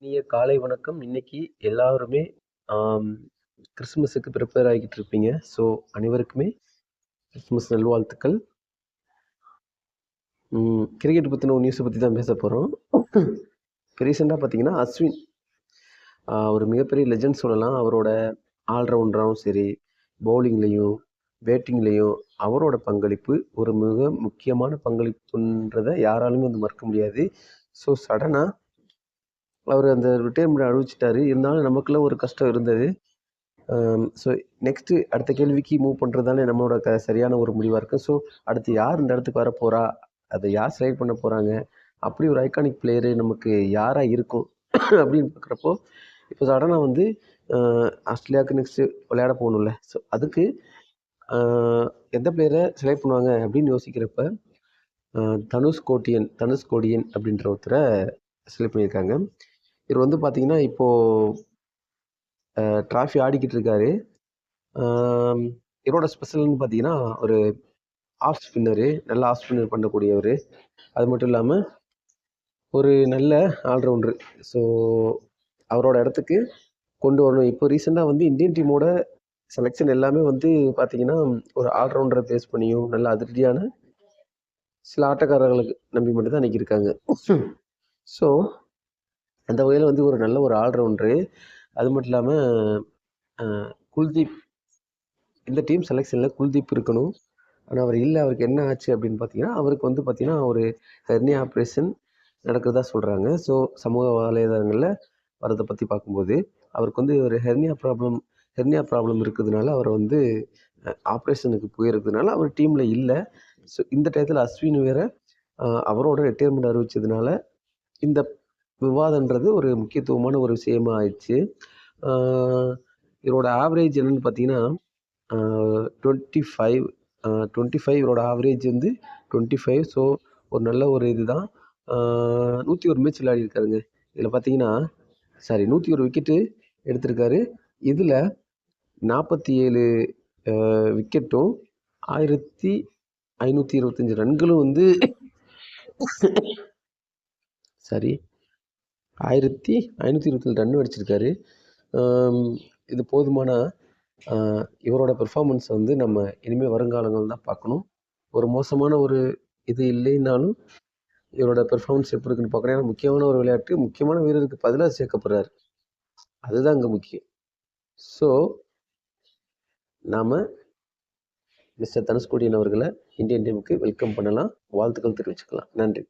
இனிய காலை வணக்கம். இன்னைக்கு எல்லாருமே ஆம், கிறிஸ்துமஸுக்கு ப்ரிப்பேர் ஆகிட்டு இருப்பீங்க. ஸோ அனைவருக்குமே கிறிஸ்துமஸ் நல்வாழ்த்துக்கள். கிரிக்கெட் பற்றின ஒரு நியூஸை பற்றி தான் பேச போகிறோம். இப்போ ரீசெண்டாக பார்த்தீங்கன்னா அஸ்வின் ஒரு மிகப்பெரிய லெஜண்ட் சொல்லலாம். அவரோட ஆல்ரவுண்டராகவும் சரி, பவுலிங்லேயும் பேட்டிங்லேயும் அவரோட பங்களிப்பு ஒரு மிக முக்கியமான பங்களிப்புன்றதை யாராலுமே வந்து மறக்க முடியாது. ஸோ சடனாக அவர் அந்த ரிட்டையர்மெண்ட் அறிவிச்சிட்டாரு. இருந்தாலும் நமக்குள்ள ஒரு கஷ்டம் இருந்தது. ஸோ நெக்ஸ்ட்டு அடுத்த கேள்விக்கு மூவ் பண்ணுறது தானே நம்மளோட சரியான ஒரு முடிவாக இருக்குது. ஸோ அடுத்து யார் இந்த இடத்துக்கு வர போகிறா, அதை யார் செலக்ட் பண்ண போகிறாங்க, அப்படி ஒரு ஐகானிக் பிளேயரு நமக்கு யாராக இருக்கும் அப்படின்னு பார்க்குறப்போ, இப்போ சடனாக வந்து ஆஸ்திரேலியாவுக்கு நெக்ஸ்ட்டு விளையாட போகணும்ல. ஸோ அதுக்கு எந்த பிளேயரை செலக்ட் பண்ணுவாங்க அப்படின்னு யோசிக்கிறப்ப தனுஷ் கோடியன் அப்படின்ற ஒருத்தரை செலக்ட் பண்ணியிருக்காங்க. இவர் வந்து பார்த்திங்கன்னா இப்போது ட்ராஃபி ஆடிக்கிட்டு இருக்காரு. இவரோட ஸ்பெஷல்னு பார்த்தீங்கன்னா ஒரு ஆஃப் ஸ்பின்னரு, நல்ல ஆஃப் ஸ்பின்னர் பண்ணக்கூடியவர். அது மட்டும் இல்லாமல் ஒரு நல்ல ஆல்ரவுண்டரு. ஸோ அவரோட இடத்துக்கு கொண்டு வரணும். இப்போ ரீசெண்டாக வந்து இந்தியன் டீமோட செலெக்ஷன் எல்லாமே வந்து பார்த்திங்கன்னா ஒரு ஆல்ரவுண்டரை பேஸ் பண்ணியும் நல்ல அதிரடியான சில ஆட்டக்காரர்களுக்கு நம்பி மட்டும்தான் இன்றைக்கி இருக்காங்க. ஸோ அந்த வகையில் வந்து ஒரு நல்ல ஒரு ஆல்ரவுண்டரு. அது மட்டும் இல்லாமல் குல்தீப், இந்த டீம் செலெக்ஷனில் குல்தீப் இருக்கணும். ஆனால் அவர் இல்லை. அவருக்கு என்ன ஆச்சு அப்படின்னு பார்த்தீங்கன்னா, அவருக்கு வந்து பார்த்திங்கன்னா ஒரு ஹெர்னியா ஆப்ரேஷன் நடக்கிறதா சொல்கிறாங்க. ஸோ சமூக வலைதளங்களில் வரதை பற்றி பார்க்கும்போது அவருக்கு வந்து ஒரு ஹெர்னியா ப்ராப்ளம் இருக்கிறதுனால அவர் வந்து ஆப்ரேஷனுக்கு போயிருக்கிறதுனால அவர் டீமில் இல்லை. ஸோ இந்த டயத்தில் அஸ்வின் வேறு அவரோட ரிட்டையர்மெண்ட் அறிவிச்சதுனால இந்த விவாதன்றது ஒரு முக்கியத்துவமான ஒரு விஷயமா ஆயிடுச்சு. இவரோட ஆவரேஜ் என்னென்னு பார்த்தீங்கன்னா 25 இவரோட ஆவரேஜ் வந்து 25. ஸோ ஒரு நல்ல ஒரு இதுதான். 101 மேட்ச் விளையாடிருக்காருங்க. இதில் பார்த்தீங்கன்னா 101 விக்கெட்டு எடுத்திருக்காரு. இதில் 47 விக்கெட்டும் 1525 ரன்களும் வந்து 1527 ரன் அடிச்சிருக்காரு. இது போதுமான இவரோட பெர்ஃபார்மன்ஸை வந்து நம்ம இனிமேல் வருங்காலங்கள் தான் பார்க்கணும். ஒரு மோசமான ஒரு இது இல்லைன்னாலும் இவரோட பெர்ஃபார்மன்ஸ் எப்படி இருக்குன்னு பார்க்கணும். ஏன்னா முக்கியமான ஒரு விளையாட்டு, முக்கியமான வீரருக்கு பதிலாக சேர்க்கப்படுறாரு. அதுதான் இங்கே முக்கியம். ஸோ நாம் மிஸ்டர் தனுஷ்கோடியன் அவர்களை இந்தியன் டீமுக்கு வெல்கம் பண்ணலாம், வாழ்த்துக்கள் தெரிவிச்சுக்கலாம். நன்றி.